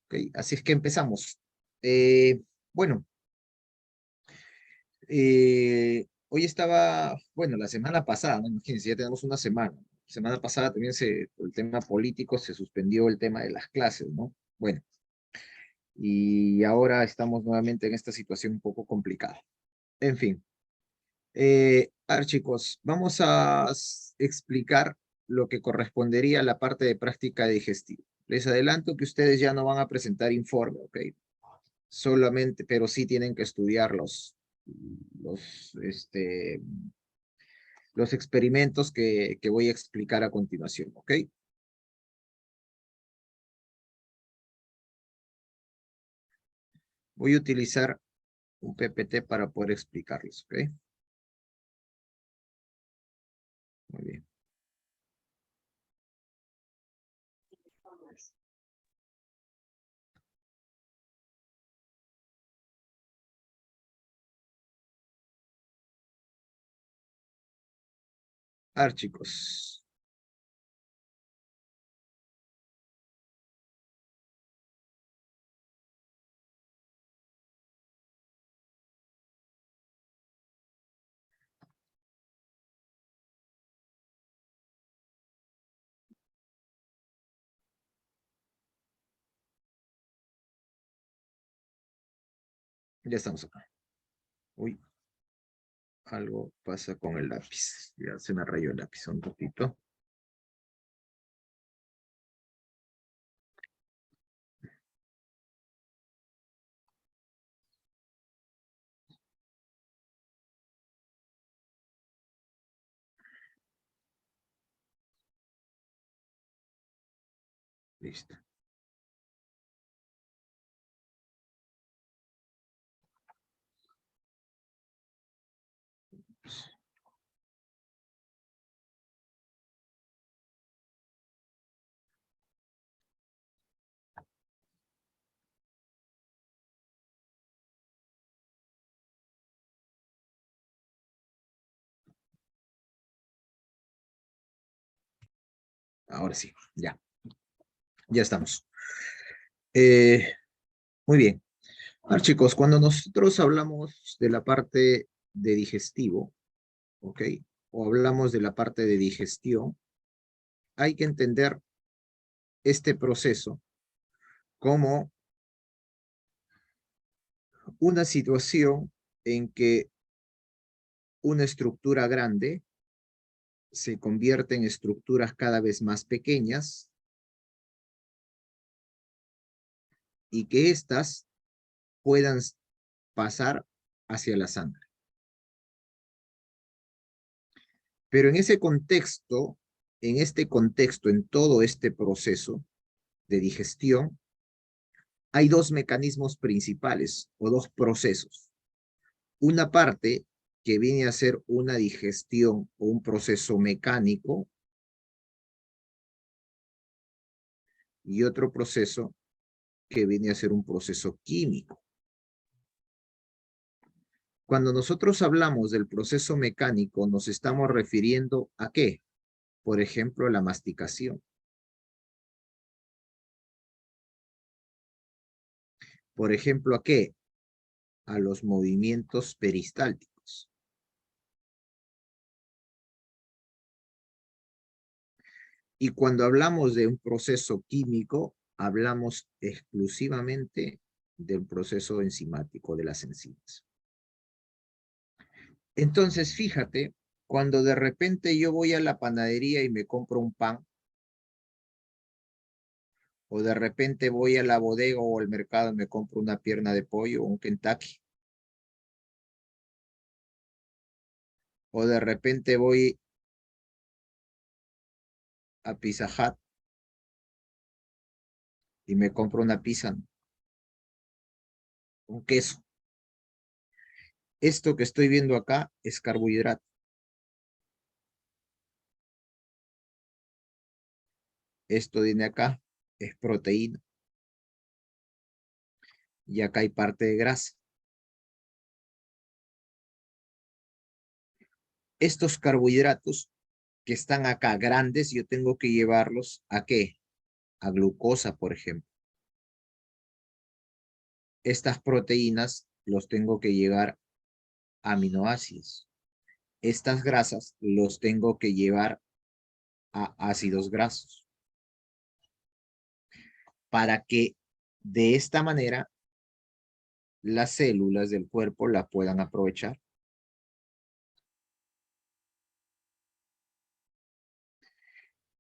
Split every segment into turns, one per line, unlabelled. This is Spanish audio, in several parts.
Ok, así es que empezamos. Bueno, hoy estaba, bueno, la semana pasada, ¿no? Imagínense, ya tenemos una semana. Semana pasada también por el tema político se suspendió el tema de las clases, ¿no? Bueno, y ahora estamos nuevamente en esta situación un poco complicada. En fin, a ver, chicos, vamos a explicar lo que correspondería a la parte de práctica digestiva. Les adelanto que ustedes ya no van a presentar informe, ¿ok? Solamente, pero sí tienen que estudiar los, este, los experimentos que voy a explicar a continuación, ¿ok? Voy a utilizar un PPT para poder explicarles, ¿ok? Muy bien. A ver, chicos, ya estamos acá. Uy, algo pasa con el lápiz. Ya se me rayó el lápiz un poquito. Listo. Ahora sí, ya estamos. Eh, Muy bien. A ver, chicos, cuando nosotros hablamos de la parte de digestivo, ¿ok? O hablamos de la parte de digestión, hay que entender este proceso como una situación en que una estructura grande se convierte en estructuras cada vez más pequeñas y que éstas puedan pasar hacia la sangre. Pero en ese contexto, en este contexto, en todo este proceso de digestión, hay dos mecanismos principales o dos procesos. Una parte que viene a ser una digestión o un proceso mecánico y otro proceso que viene a ser un proceso químico. Cuando nosotros hablamos del proceso mecánico, nos estamos refiriendo a qué? Por ejemplo, la masticación. Por ejemplo, ¿a qué? A los movimientos peristálticos. Y cuando hablamos de un proceso químico, hablamos exclusivamente del proceso enzimático de las enzimas. Entonces, fíjate, cuando de repente yo voy a la panadería y me compro un pan, o de repente voy a la bodega o al mercado y me compro una pierna de pollo o un Kentucky, o de repente voy a Pizza Hut y me compro una pizza con queso. Esto que estoy viendo acá es carbohidrato. Esto viene acá, es proteína. Y acá hay parte de grasa. Estos carbohidratos que están acá grandes, yo tengo que llevarlos ¿a qué? A glucosa, por ejemplo. estas proteínas los tengo que llevar a aminoácidos. Estas grasas los tengo que llevar a ácidos grasos para que de esta manera las células del cuerpo la puedan aprovechar.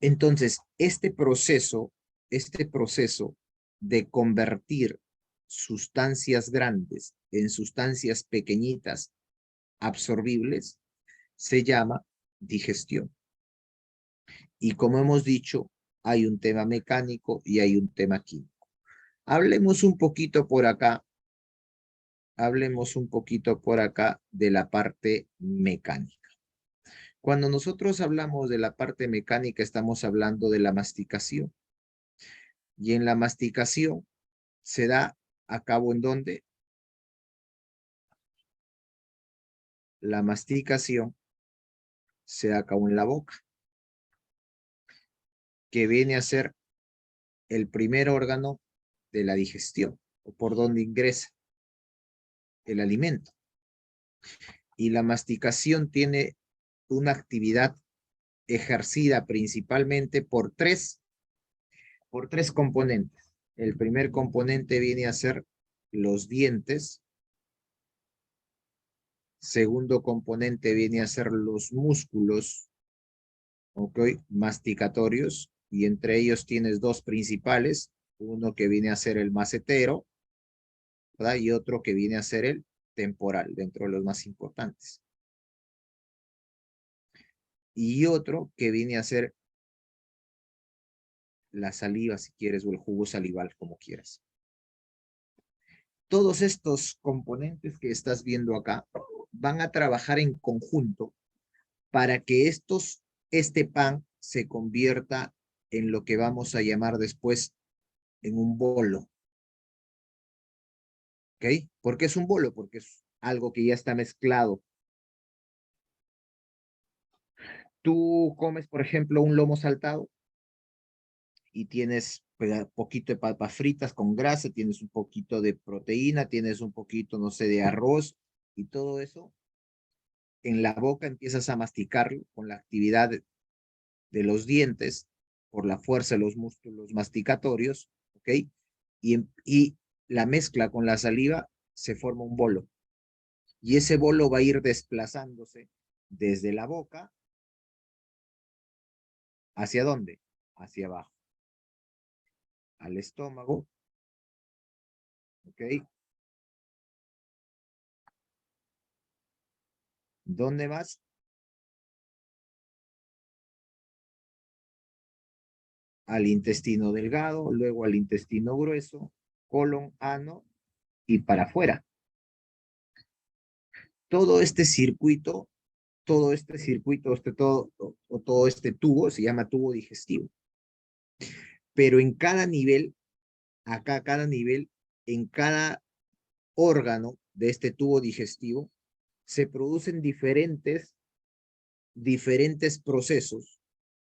Entonces, este proceso de convertir sustancias grandes en sustancias pequeñitas absorbibles se llama digestión. Y como hemos dicho, hay un tema mecánico y hay un tema químico. Hablemos un poquito por acá, hablemos un poquito por acá de la parte mecánica. Cuando nosotros hablamos de la parte mecánica, estamos hablando de la masticación. Y en la masticación se da a cabo en dónde? La masticación se da a cabo en la boca, que viene a ser el primer órgano de la digestión, o por donde ingresa el alimento. Y la masticación tiene una actividad ejercida principalmente por tres componentes. El primer componente viene a ser los dientes. Segundo componente viene a ser los músculos, ¿ok? Masticatorios, y entre ellos tienes dos principales, uno que viene a ser el macetero, ¿verdad? Y otro que viene a ser el temporal, dentro de los más importantes. Y otro que viene a ser la saliva, si quieres, o el jugo salival, como quieras. Todos estos componentes que estás viendo acá van a trabajar en conjunto para que este pan se convierta en lo que vamos a llamar después en un bolo. ¿Ok? ¿Por qué es un bolo? Porque es algo que ya está mezclado. Tú comes, por ejemplo, un lomo saltado y tienes poquito de papas fritas con grasa, tienes un poquito de proteína, tienes un poquito, no sé, de arroz y todo eso. En la boca empiezas a masticarlo con la actividad de los dientes, por la fuerza de los músculos masticatorios, ¿ok? Y la mezcla con la saliva se forma un bolo. Y ese bolo va a ir desplazándose desde la boca, ¿hacia dónde? Hacia abajo, al estómago, ¿ok? ¿Dónde más? Al intestino delgado, luego al intestino grueso, colon, ano y para afuera. Todo este circuito, todo este tubo se llama tubo digestivo. Pero en cada nivel, acá cada nivel, en cada órgano de este tubo digestivo, se producen diferentes procesos,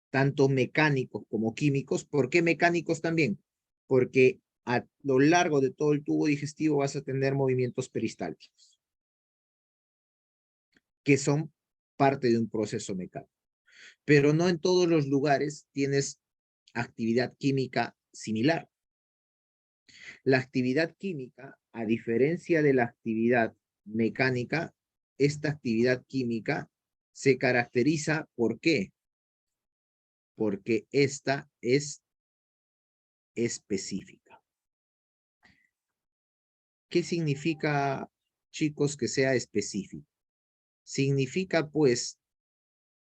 tanto mecánicos como químicos. ¿Por qué mecánicos también? Porque a lo largo de todo el tubo digestivo vas a tener movimientos peristálticos, que son parte de un proceso mecánico. Pero no en todos los lugares tienes actividad química similar. La actividad química, a diferencia de la actividad mecánica, esta actividad química se caracteriza ¿por qué? Porque esta es específica. ¿Qué significa, chicos, que sea específico? Significa, pues,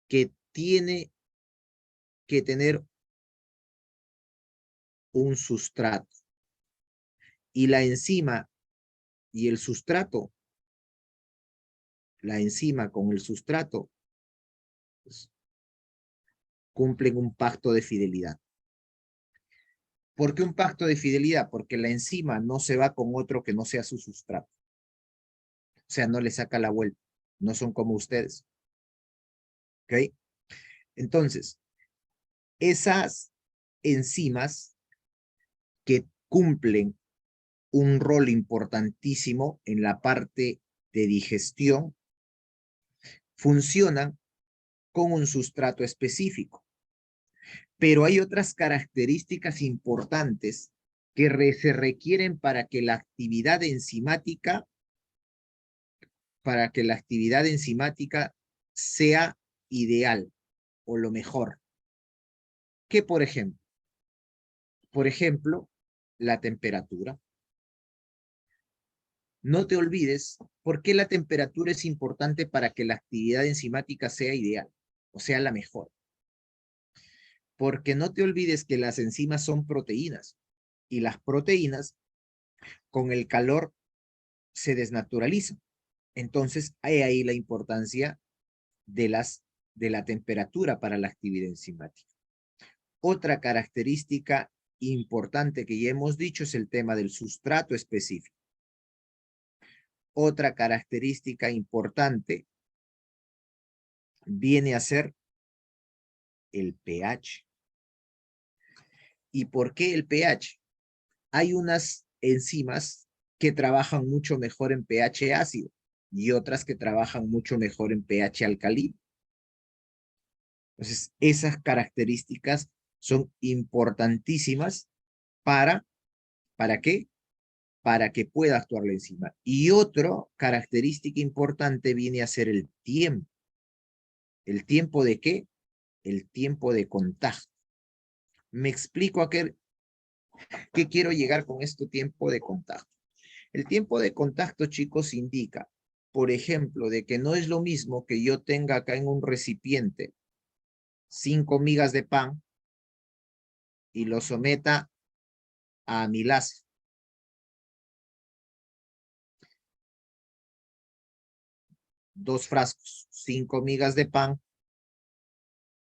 que tiene que tener un sustrato. Y la enzima y el sustrato, la enzima con el sustrato, pues, cumplen un pacto de fidelidad. ¿Por qué un pacto de fidelidad? Porque la enzima no se va con otro que no sea su sustrato. O sea, no le saca la vuelta. No son como ustedes. ¿Ok? Entonces, esas enzimas que cumplen un rol importantísimo en la parte de digestión, funcionan con un sustrato específico. Pero hay otras características importantes que se requieren para que la actividad enzimática sea ideal o lo mejor. ¿Qué, por ejemplo? Por ejemplo, la temperatura. No te olvides por qué la temperatura es importante para que la actividad enzimática sea ideal, o sea, la mejor. Porque no te olvides que las enzimas son proteínas y las proteínas con el calor se desnaturalizan. Entonces, hay ahí la importancia de la temperatura para la actividad enzimática. Otra característica importante que ya hemos dicho es el tema del sustrato específico. Otra característica importante viene a ser el pH. ¿Y por qué el pH? Hay unas enzimas que trabajan mucho mejor en pH ácido y otras que trabajan mucho mejor en pH alcalino. Entonces, esas características son importantísimas ¿para qué? Para que pueda actuar la enzima. Y otra característica importante viene a ser el tiempo. ¿El tiempo de qué? El tiempo de contacto. Me explico a qué quiero llegar con este tiempo de contacto. El tiempo de contacto, chicos, indica, por ejemplo, de que no es lo mismo que yo tenga acá en un recipiente 5 migas de pan y lo someta a amilasa. Dos frascos, 5 migas de pan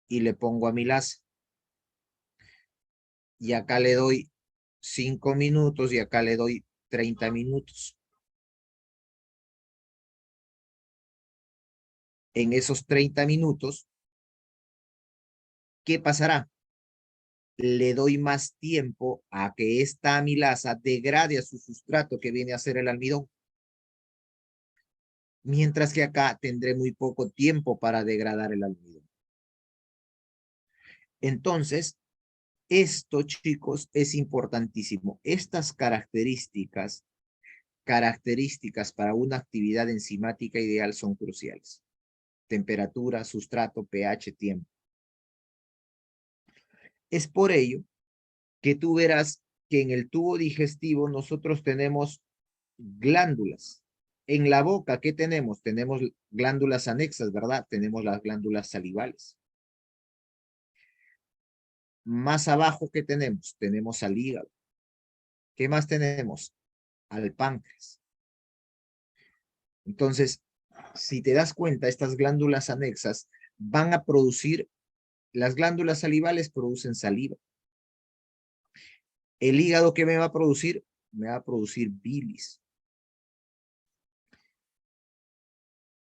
y le pongo amilasa. Y acá le doy 5 minutos y acá le doy 30 minutos. En esos 30 minutos, ¿qué pasará? Le doy más tiempo a que esta amilasa degrade a su sustrato que viene a ser el almidón. Mientras que acá tendré muy poco tiempo para degradar el almidón. Entonces, esto, chicos, es importantísimo. Estas características para una actividad enzimática ideal son cruciales. Temperatura, sustrato, pH, tiempo. Es por ello que tú verás que en el tubo digestivo nosotros tenemos glándulas. En la boca, ¿qué tenemos? Tenemos glándulas anexas, ¿verdad? Tenemos las glándulas salivales. Más abajo, ¿qué tenemos? Tenemos al hígado. ¿Qué más tenemos? Al páncreas. Entonces, si te das cuenta, estas glándulas anexas van a producir, las glándulas salivales producen saliva. El hígado, ¿qué me va a producir? Me va a producir bilis.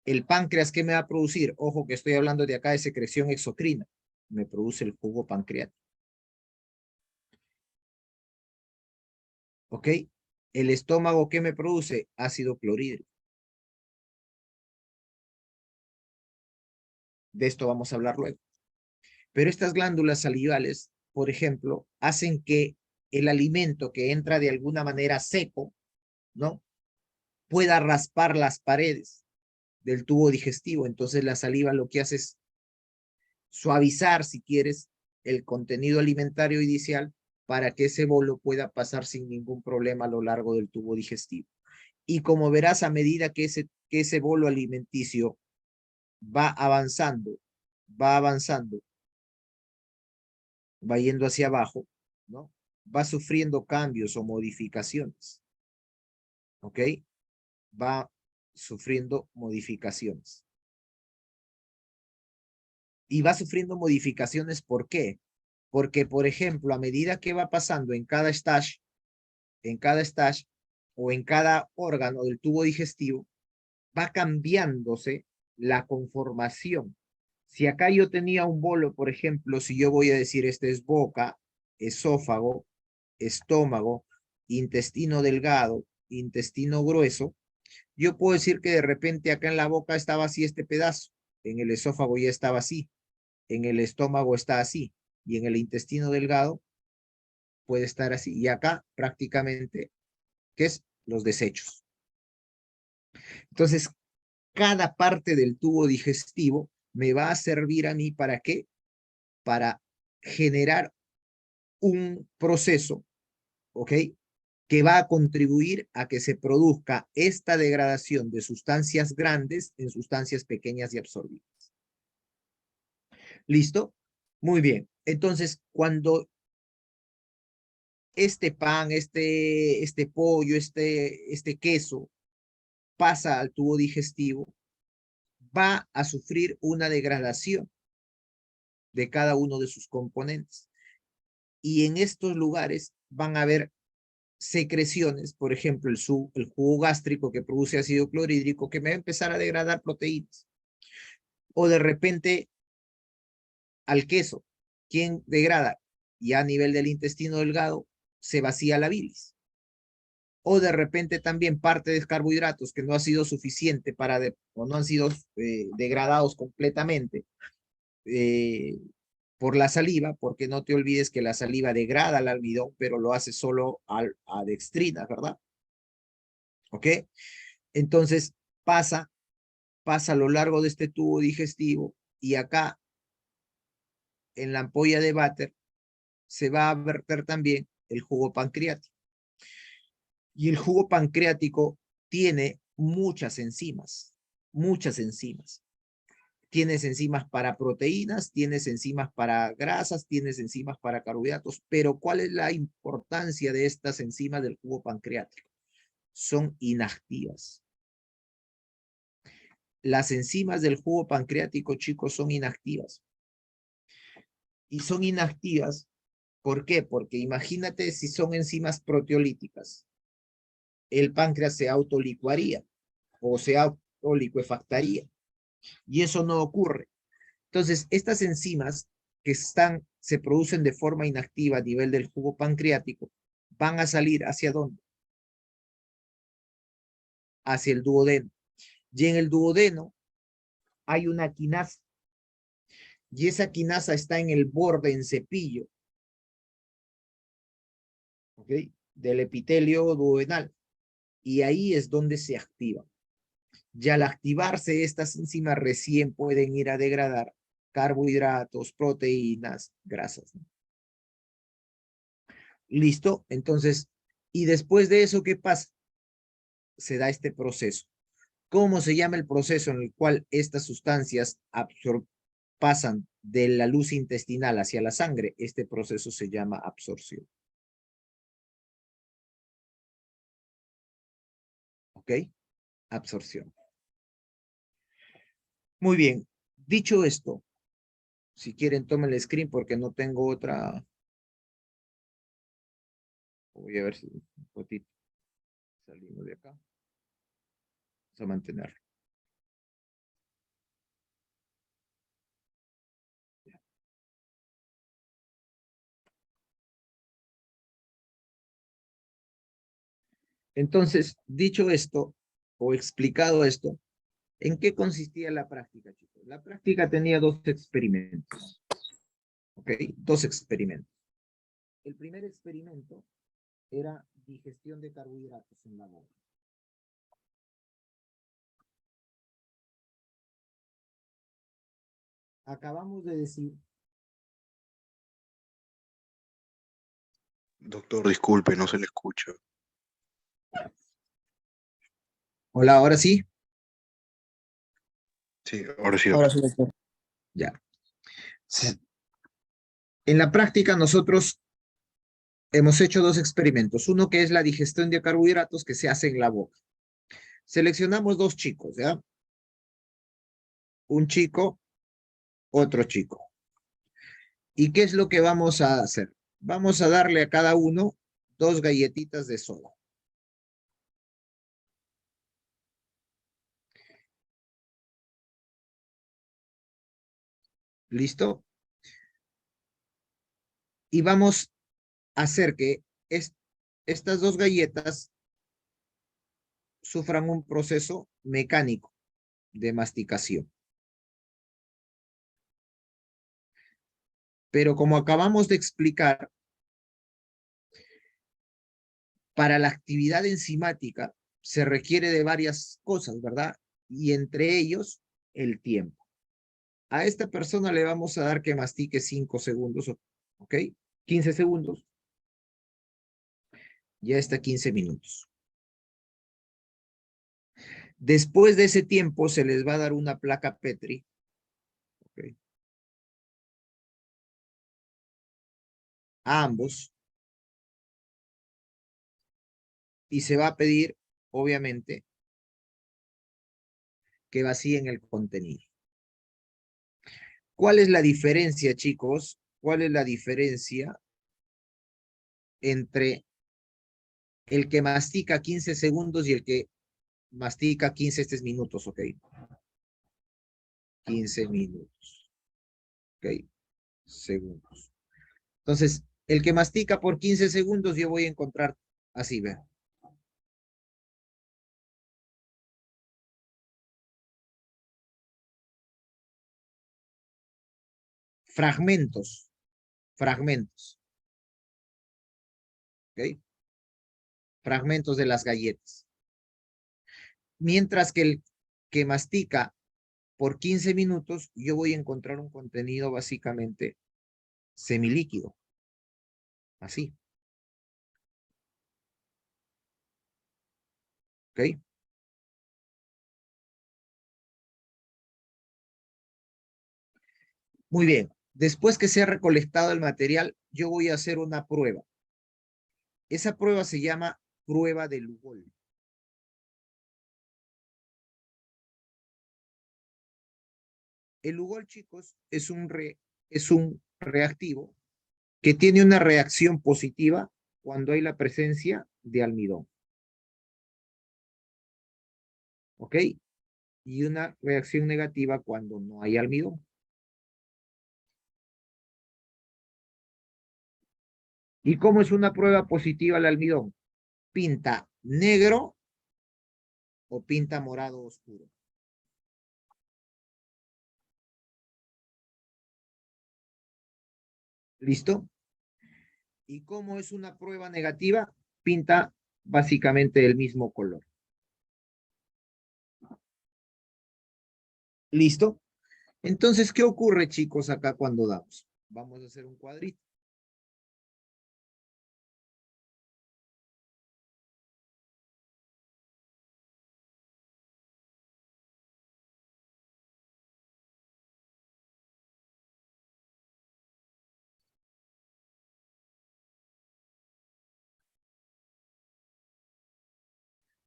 El páncreas, ¿qué me va a producir? Ojo que estoy hablando de acá de secreción exocrina. Me produce el jugo pancreático. ¿Ok? El estómago, ¿qué me produce? Ácido clorhídrico. De esto vamos a hablar luego. Pero estas glándulas salivales, por ejemplo, hacen que el alimento que entra de alguna manera seco, ¿no? Pueda raspar las paredes del tubo digestivo. Entonces la saliva lo que hace es suavizar, si quieres, el contenido alimentario inicial para que ese bolo pueda pasar sin ningún problema a lo largo del tubo digestivo. Y como verás, a medida que ese bolo alimenticio va avanzando, va avanzando, va yendo hacia abajo, ¿no? Va sufriendo cambios o modificaciones, ¿ok? Va sufriendo modificaciones. Y va sufriendo modificaciones, ¿por qué? Porque, por ejemplo, a medida que va pasando en cada stage o en cada órgano del tubo digestivo, va cambiándose la conformación. Si acá yo tenía un bolo, por ejemplo, si yo voy a decir este es boca, esófago, estómago, intestino delgado, intestino grueso, yo puedo decir que de repente acá en la boca estaba así este pedazo, en el esófago ya estaba así, en el estómago está así, y en el intestino delgado puede estar así. Y acá prácticamente, ¿qué es? Los desechos. Entonces, cada parte del tubo digestivo me va a servir a mí ¿para qué? Para generar un proceso, ¿ok? Que va a contribuir a que se produzca esta degradación de sustancias grandes en sustancias pequeñas y absorbidas. ¿Listo? Muy bien. Entonces, cuando este pan, este pollo, este queso pasa al tubo digestivo, va a sufrir una degradación de cada uno de sus componentes. Y en estos lugares van a haber secreciones, por ejemplo, el jugo gástrico que produce ácido clorhídrico, que me va a empezar a degradar proteínas. O de repente al queso, ¿quién degrada? Ya a nivel del intestino delgado se vacía la bilis. O de repente también parte de carbohidratos que no ha sido suficiente o no han sido degradados completamente eh, por la saliva, porque no te olvides que la saliva degrada el almidón, pero lo hace solo a dextrina, ¿verdad? ¿Ok? Entonces pasa a lo largo de este tubo digestivo y acá en la ampolla de váter se va a verter también el jugo pancreático. Y el jugo pancreático tiene muchas enzimas, muchas enzimas. Tienes enzimas para proteínas, tienes enzimas para grasas, tienes enzimas para carbohidratos, pero ¿cuál es la importancia de estas enzimas del jugo pancreático? Son inactivas. Las enzimas del jugo pancreático, chicos, son inactivas. Y son inactivas, ¿por qué? Porque imagínate si son enzimas proteolíticas. El páncreas se autolicuaría o se autolicuefactaría. Y eso no ocurre. Entonces, estas enzimas que se producen de forma inactiva a nivel del jugo pancreático van a salir ¿hacia dónde? Hacia el duodeno. Y en el duodeno hay una quinasa. Y esa quinasa está en el borde, en cepillo, ¿ok? Del epitelio duodenal. Y ahí es donde se activa. Y al activarse estas enzimas recién pueden ir a degradar carbohidratos, proteínas, grasas, ¿no? ¿Listo? Entonces, y después de eso, ¿qué pasa? Se da este proceso. ¿Cómo se llama el proceso en el cual estas sustancias pasan de la luz intestinal hacia la sangre? Este proceso se llama absorción. ¿Ok? Absorción. Muy bien. Dicho esto, si quieren tomen el screen porque no tengo otra. Voy a ver si un poquito salimos de acá. Vamos a mantenerlo. Entonces, dicho esto o explicado esto, ¿en qué consistía la práctica, chicos? La práctica tenía dos experimentos. ¿Ok? Dos experimentos. El primer experimento era digestión de carbohidratos en la boca. Acabamos de decir.
Doctor, disculpe, no se le escucha.
Hola, ahora sí.
Sí, ahora sí,
Ahora
doctor.
sí, doctor. Ya. En la práctica nosotros hemos hecho dos experimentos. Uno que es la digestión de carbohidratos que se hace en la boca. Seleccionamos dos chicos, ¿ya? Un chico, otro chico. ¿Y qué es lo que vamos a hacer? Vamos a darle a cada uno dos galletitas de soda. ¿Listo? Y vamos a hacer que estas dos galletas sufran un proceso mecánico de masticación. Pero como acabamos de explicar, para la actividad enzimática se requiere de varias cosas, ¿verdad? Y entre ellos, el tiempo. A esta persona le vamos a dar que mastique 5 segundos, ¿ok? 15 segundos. Ya está 15 minutos. Después de ese tiempo se les va a dar una placa Petri, ¿ok? A ambos. Y se va a pedir, obviamente, que vacíen el contenido. ¿Cuál es la diferencia, chicos? ¿Cuál es la diferencia entre el que mastica 15 segundos y el que mastica 15 minutos? Ok. 15 minutos. Ok. Segundos. Entonces, el que mastica por 15 segundos, yo voy a encontrar así, vean. Fragmentos. Fragmentos. ¿Ok? Fragmentos de las galletas. Mientras que el que mastica por 15 minutos, yo voy a encontrar un contenido básicamente semilíquido. Así. ¿Ok? Muy bien. Después que se ha recolectado el material, yo voy a hacer una prueba. Esa prueba se llama prueba de Lugol. El Lugol, chicos, es un reactivo que tiene una reacción positiva cuando hay la presencia de almidón. ¿Ok? Y una reacción negativa cuando no hay almidón. ¿Y cómo es una prueba positiva al almidón? Pinta negro o pinta morado oscuro. ¿Listo? ¿Y cómo es una prueba negativa? Pinta básicamente el mismo color. ¿Listo? Entonces, ¿qué ocurre, chicos, acá cuando damos? Vamos a hacer un cuadrito.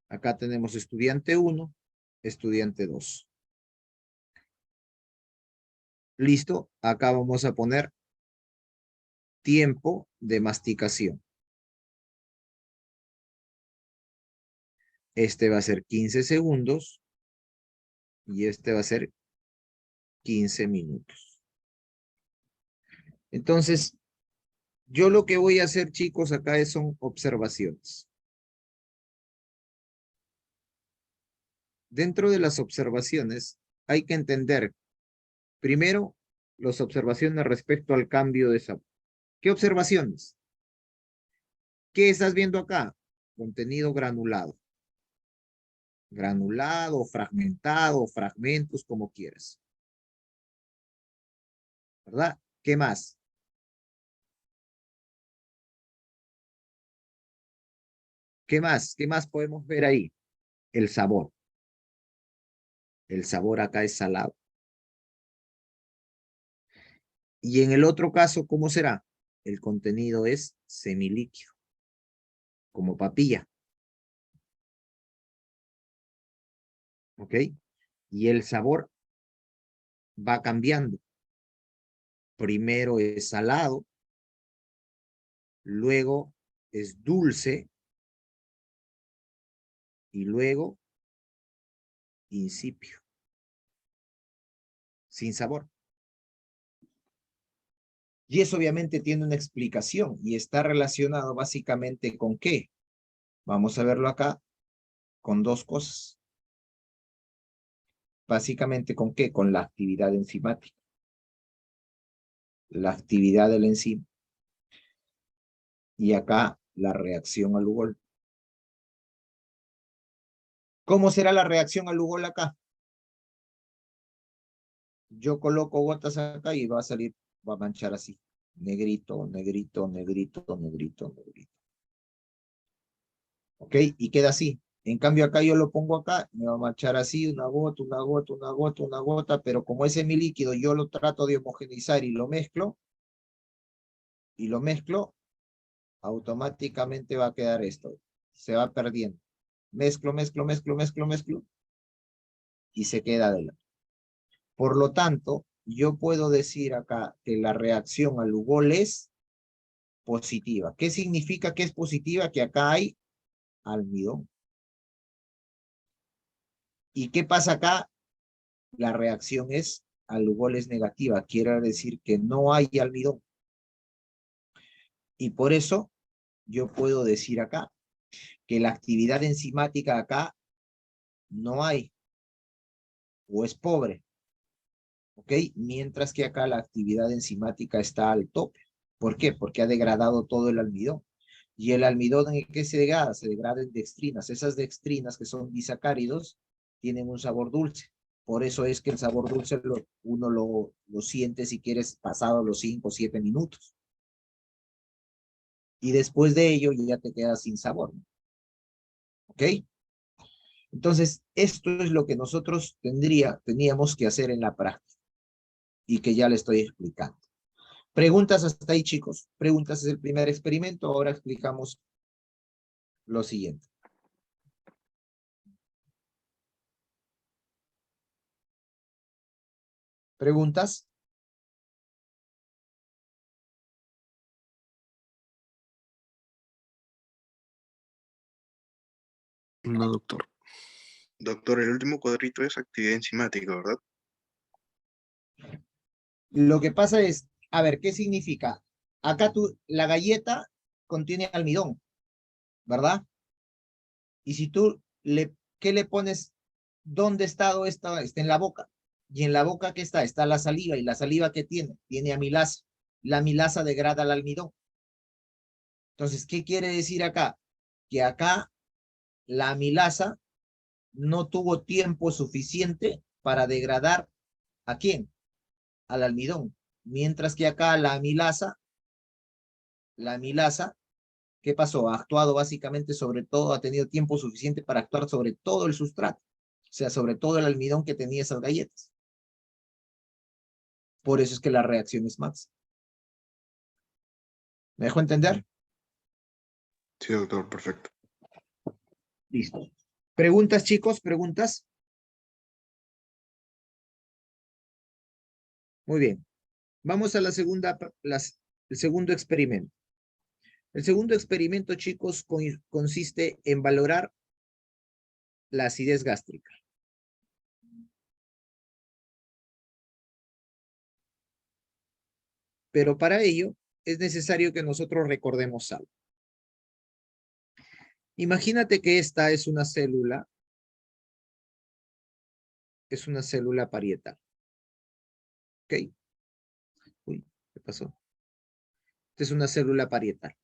Acá tenemos estudiante 1, estudiante 2. ¿Listo? Acá vamos a poner tiempo de masticación. Este va a ser 15 segundos y este va a ser 15 minutos. Entonces, yo lo que voy a hacer, chicos, acá son observaciones. Dentro de las observaciones hay que entender, primero, las observaciones respecto al cambio de sabor. ¿Qué observaciones? ¿Qué estás viendo acá? Contenido granulado. Granulado, fragmentado, fragmentos, como quieras. ¿Verdad? ¿Qué más? ¿Qué más? ¿Qué más podemos ver ahí? El sabor. El sabor acá es salado. Y en el otro caso, ¿cómo será? El contenido es semilíquido, como papilla. ¿Ok? Y el sabor va cambiando. Primero es salado, luego es dulce y luego insípido, sin sabor. Y eso obviamente tiene una explicación y está relacionado básicamente con ¿qué? Vamos a verlo acá con dos cosas. Básicamente con ¿qué? Con la actividad enzimática. La actividad del enzima. Y acá la reacción al Lugol. ¿Cómo será la reacción al Lugol acá? Yo coloco gotas acá y va a salir, va a manchar así. Negrito, negrito, negrito, negrito, negrito. ¿Ok? Y queda así. En cambio acá yo lo pongo acá, me va a manchar así, una gota, una gota, una gota, una gota, pero como ese es mi líquido, yo lo trato de homogeneizar y lo mezclo, automáticamente va a quedar esto. Se va perdiendo. Mezclo, mezclo, mezclo, mezclo, mezclo, y se queda de lado. Por lo tanto, yo puedo decir acá que la reacción al Lugol es positiva. ¿Qué significa que es positiva? Que acá hay almidón. ¿Y qué pasa acá? La reacción es al Lugol es negativa. Quiere decir que no hay almidón. Y por eso yo puedo decir acá que la actividad enzimática acá no hay o es pobre. ¿Ok? Mientras que acá la actividad enzimática está al tope. ¿Por qué? Porque ha degradado todo el almidón. ¿Y el almidón en qué se degrada? Se degrada en dextrinas. Esas dextrinas que son disacáridos tienen un sabor dulce. Por eso es que el sabor dulce uno lo siente si quieres pasado los 5 o 7 minutos. Y después de ello ya te quedas sin sabor. ¿No? ¿Ok? Entonces, esto es lo que nosotros teníamos que hacer en la práctica y que ya le estoy explicando. Preguntas hasta ahí, chicos. Preguntas es el primer experimento. Ahora explicamos lo siguiente. ¿Preguntas?
No, doctor. Doctor, el último cuadrito es actividad enzimática, ¿verdad?
Lo que pasa es, a ver, ¿qué significa? Acá la galleta contiene almidón, ¿verdad? Y si ¿qué le pones? ¿Dónde está esto? Está en la boca. ¿Y en la boca qué está? Está la saliva. ¿Y la saliva qué tiene? Tiene amilasa. La amilasa degrada el almidón. Entonces, ¿qué quiere decir acá? Que acá la amilasa no tuvo tiempo suficiente para degradar ¿a quién? Al almidón. Mientras que acá la amilasa, ¿qué pasó? Ha actuado básicamente sobre todo, ha tenido tiempo suficiente para actuar sobre todo el sustrato, o sea, sobre todo el almidón que tenía esas galletas. Por eso es que la reacción es máxima. ¿Me dejo entender?
Sí, doctor, perfecto.
Listo. ¿Preguntas, chicos? ¿Preguntas? Muy bien. Vamos a el segundo experimento. El segundo experimento, chicos, consiste en valorar la acidez gástrica. Pero para ello es necesario que nosotros recordemos algo. Imagínate que esta es una célula parietal. ¿Ok? Uy, ¿qué pasó? Esta es una célula parietal.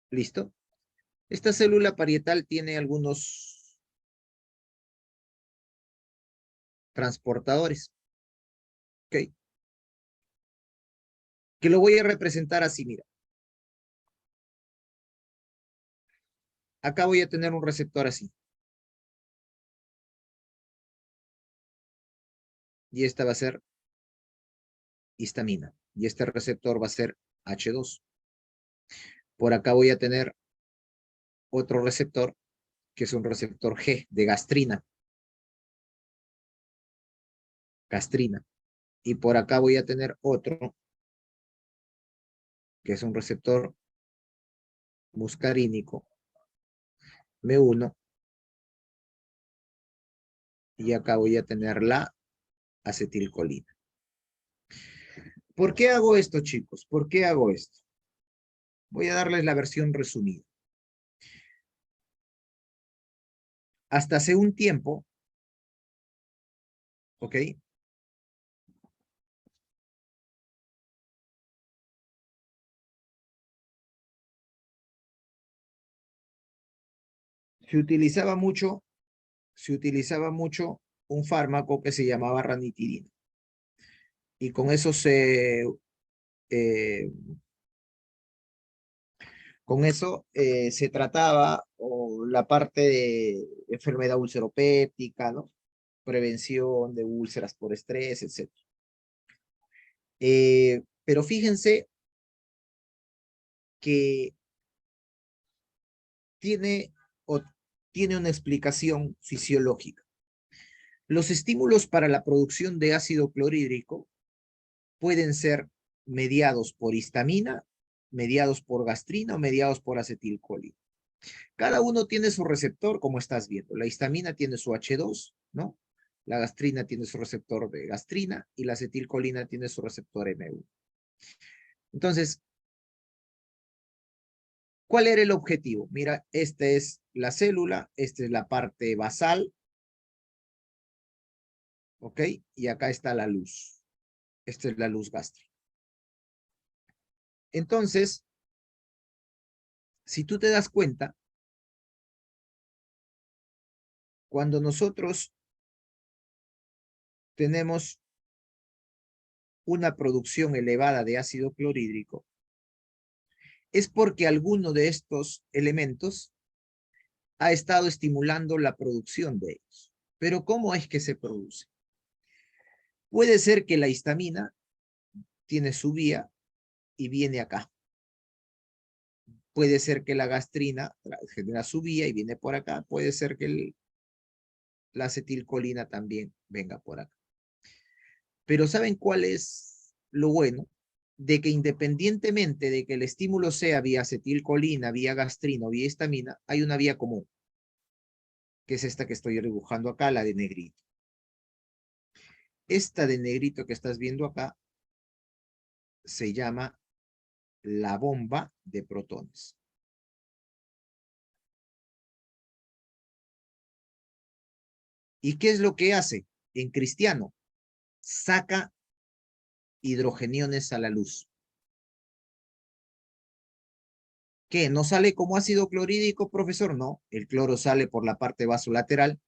¿Listo? Esta célula parietal tiene algunos transportadores. ¿Ok? Que lo voy a representar así, mira. Acá voy a tener un receptor así. Y esta va a ser histamina. Y este receptor va a ser H2. Por acá voy a tener otro receptor, que es un receptor G de gastrina. Gastrina. Y por acá voy a tener otro, que es un receptor muscarínico, M1, Y acá voy a tener la acetilcolina. ¿Por qué hago esto, chicos? ¿Por qué hago esto? Voy a darles la versión resumida. Hasta hace un tiempo, ¿ok? Se utilizaba mucho un fármaco que se llamaba ranitidina. Y con eso eh, se trataba la parte de enfermedad ulceropéptica, ¿no? Prevención de úlceras por estrés, etc. Pero fíjense que tiene, o, tiene una explicación fisiológica. Los estímulos para la producción de ácido clorhídrico pueden ser mediados por histamina, mediados por gastrina o mediados por acetilcolina. Cada uno tiene su receptor, como estás viendo. La histamina tiene su H2, ¿no? La gastrina tiene su receptor de gastrina y la acetilcolina tiene su receptor M1. Entonces, ¿cuál era el objetivo? Mira, esta es la célula, esta es la parte basal, ¿ok? Y acá está la luz. Esta es la luz gástrica. Entonces, si tú te das cuenta, cuando nosotros tenemos una producción elevada de ácido clorhídrico, es porque alguno de estos elementos ha estado estimulando la producción de ellos. Pero ¿cómo es que se produce? Puede ser que la histamina tiene su vía y viene acá. Puede ser que la gastrina genera su vía y viene por acá. Puede ser que la acetilcolina también venga por acá. Pero ¿saben cuál es lo bueno? De que independientemente de que el estímulo sea vía acetilcolina, vía gastrina o vía histamina, hay una vía común, que es esta que estoy dibujando acá, la de negrito. Esta de negrito que estás viendo acá se llama la bomba de protones. ¿Y qué es lo que hace en cristiano? Saca hidrogeniones a la luz. ¿Qué? ¿No sale como ácido clorhídrico, profesor? No, el cloro sale por la parte vasolateral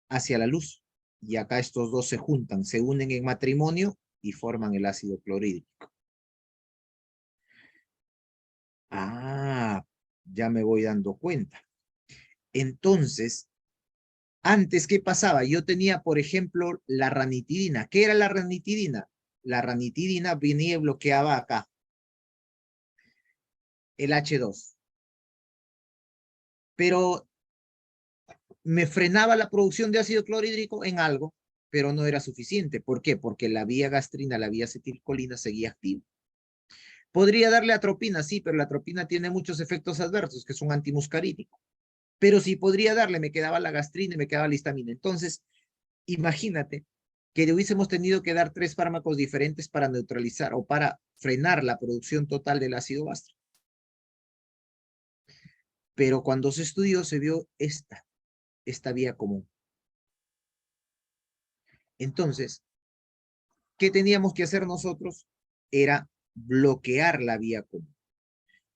hacia la luz. Y acá estos dos se juntan, se unen en matrimonio y forman el ácido clorhídrico. Ah, ya me voy dando cuenta. Entonces, antes, ¿qué pasaba? Yo tenía, por ejemplo, la ranitidina. ¿Qué era la ranitidina? La ranitidina venía y bloqueaba acá, el H2. Pero me frenaba la producción de ácido clorhídrico en algo, pero no era suficiente. ¿Por qué? Porque la vía gastrina, la vía acetilcolina seguía activa. Podría darle atropina, sí, pero la atropina tiene muchos efectos adversos, que es un antimuscarítico. Pero si podría darle, me quedaba la gastrina y me quedaba la histamina. Entonces, imagínate que hubiésemos tenido que dar 3 fármacos diferentes para neutralizar o para frenar la producción total del ácido gástrico. Pero cuando se estudió, se vio esta vía común. Entonces, ¿qué teníamos que hacer nosotros? Era bloquear la vía común.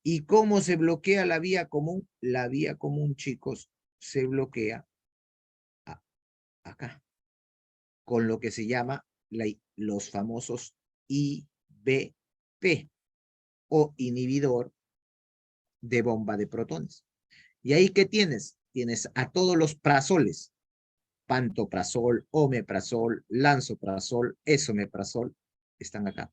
¿Y cómo se bloquea la vía común? La vía común, chicos, se bloquea acá, con lo que se llama los famosos IBP o inhibidor de bomba de protones. ¿Y ahí qué tienes? Tienes a todos los prazoles, pantoprazol, omeprazol, lansoprazol, esomeprazol, están acá.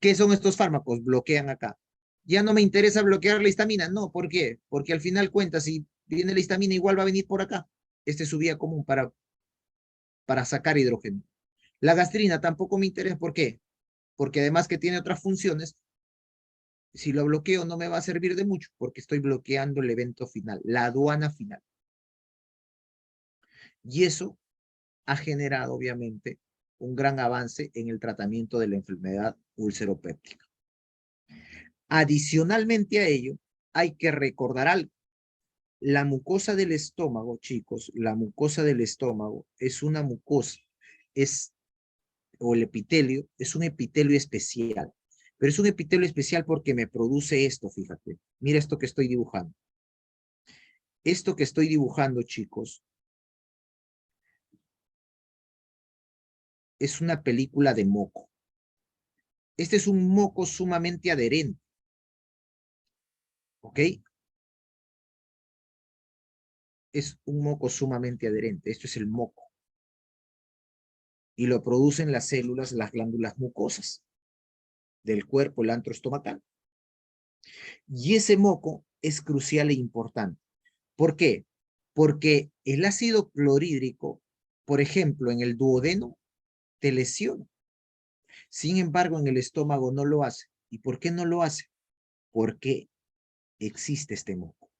¿Qué son estos fármacos? Bloquean acá. Ya no me interesa bloquear la histamina. No, ¿por qué? Porque al final cuenta, si viene la histamina, igual va a venir por acá. Este es su vía común para sacar hidrógeno. La gastrina tampoco me interesa. ¿Por qué? Porque además que tiene otras funciones, si lo bloqueo no me va a servir de mucho, porque estoy bloqueando el evento final, la aduana final. Y eso ha generado, obviamente, un gran avance en el tratamiento de la enfermedad úlceropéptica. Adicionalmente a ello, hay que recordar algo. La mucosa del estómago, chicos, la mucosa del estómago es una mucosa, o el epitelio, es un epitelio especial. Pero es un epitelio especial porque me produce esto, fíjate. Mira esto que estoy dibujando. Esto que estoy dibujando, chicos, es una película de moco. Este es un moco sumamente adherente. ¿Ok? Es un moco sumamente adherente. Esto es el moco. Y lo producen las células, las glándulas mucosas del cuerpo, el antro estomacal. Y ese moco es crucial e importante. ¿Por qué? Porque el ácido clorhídrico, por ejemplo, en el duodeno, te lesiona. Sin embargo, en el estómago no lo hace. ¿Y por qué no lo hace? Porque existe este moco.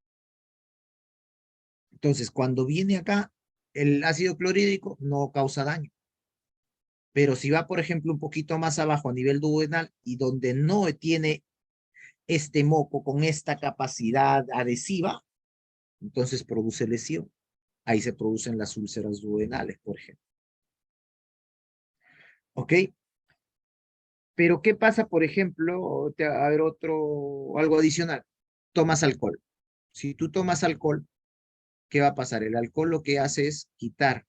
Entonces, cuando viene acá, el ácido clorhídrico no causa daño. Pero si va, por ejemplo, un poquito más abajo a nivel duodenal y donde no tiene este moco con esta capacidad adhesiva, entonces produce lesión. Ahí se producen las úlceras duodenales, por ejemplo. ¿Ok? Pero ¿qué pasa, por ejemplo? A ver, algo adicional. Tomas alcohol. Si tú tomas alcohol, ¿qué va a pasar? El alcohol lo que hace es quitar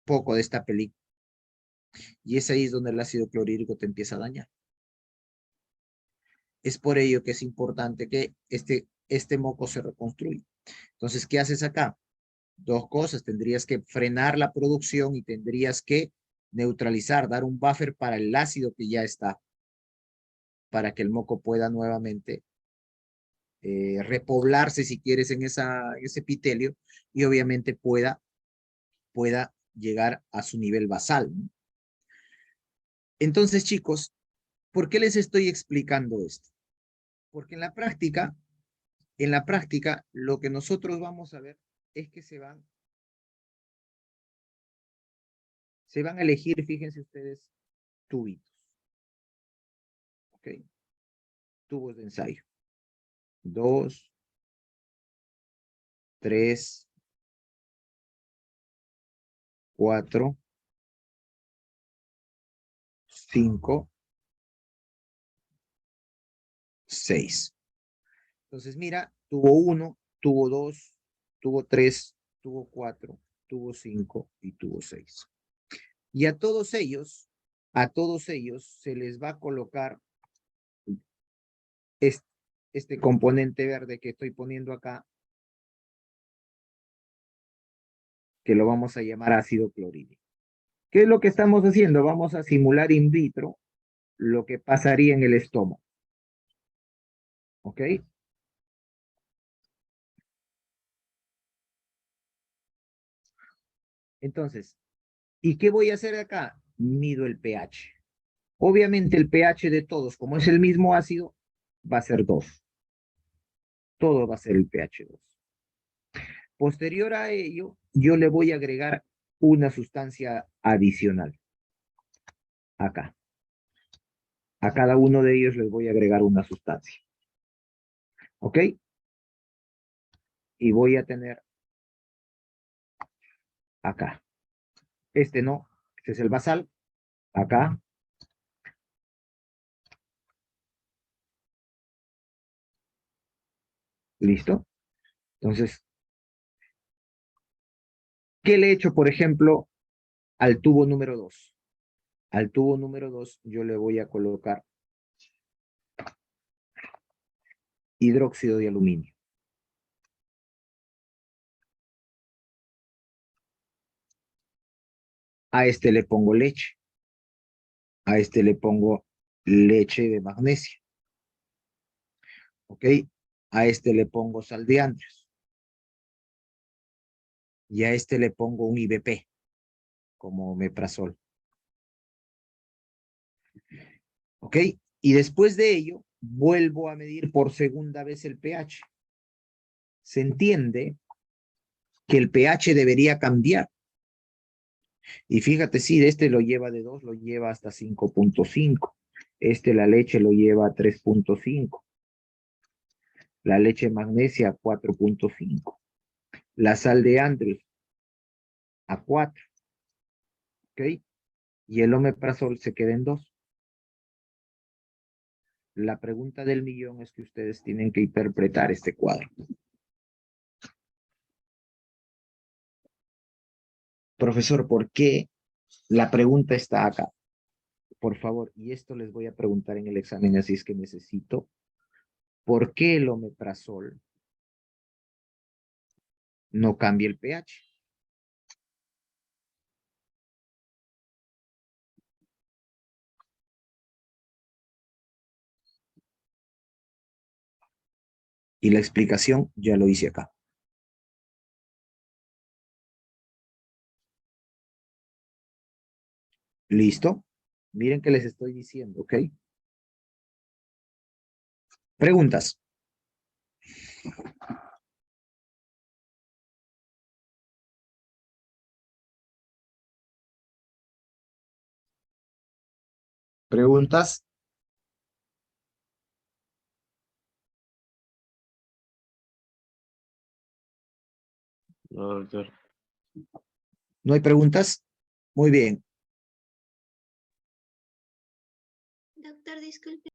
poco de esta película. Y es ahí donde el ácido clorhídrico te empieza a dañar. Es por ello que es importante que este moco se reconstruya. Entonces, ¿qué haces acá? Dos cosas. Tendrías que frenar la producción y tendrías que neutralizar, dar un buffer para el ácido que ya está, para que el moco pueda nuevamente repoblarse, si quieres, en ese epitelio y obviamente pueda llegar a su nivel basal, ¿no? Entonces, chicos, ¿por qué les estoy explicando esto? Porque en la práctica, lo que nosotros vamos a ver es que se van a elegir, fíjense ustedes, tubitos, ¿ok? Tubos de ensayo. 2, 3, 4, 5, 6. Entonces, mira, tubo 1, tubo 2, tubo 3, tubo 4, tubo 5 y tubo 6. Y a todos ellos se les va a colocar este, este componente verde que estoy poniendo acá, que lo vamos a llamar ácido clorhídrico. ¿Qué es lo que estamos haciendo? Vamos a simular in vitro lo que pasaría en el estómago. ¿Ok? Entonces, ¿y qué voy a hacer acá? Mido el pH. Obviamente el pH de todos, como es el mismo ácido, va a ser 2. Todo va a ser el pH 2. Posterior a ello, yo le voy a agregar una sustancia adicional. Acá. A cada uno de ellos les voy a agregar una sustancia. ¿Ok? Y voy a tener acá. Este no, este es el basal. Acá. ¿Listo? Entonces, ¿qué le he hecho, por ejemplo, al tubo número 2? Al tubo número 2 yo le voy a colocar hidróxido de aluminio. A este le pongo leche. A este le pongo leche de magnesio. ¿Ok? A este le pongo sal de Andrews. Y a este le pongo un IBP, como omeprazol. ¿Ok? Y después de ello, vuelvo a medir por segunda vez el pH. Se entiende que el pH debería cambiar. Y fíjate, si de este lo lleva de 2, lo lleva hasta 5.5. La leche lo lleva a 3.5. La leche magnesia a 4.5. La sal de Andrews a 4. ¿Ok? Y el omeprazol se queda en 2. La pregunta del millón es que ustedes tienen que interpretar este cuadro. Profesor, ¿por qué la pregunta está acá? Por favor, y esto les voy a preguntar en el examen, así es que necesito. ¿Por qué el omeprazol no cambia el pH? Y la explicación ya lo hice acá. ¿Listo? Miren que les estoy diciendo, ¿ok? Preguntas. Preguntas.
No, doctor.
¿No hay preguntas? Muy bien.
Doctor, disculpe.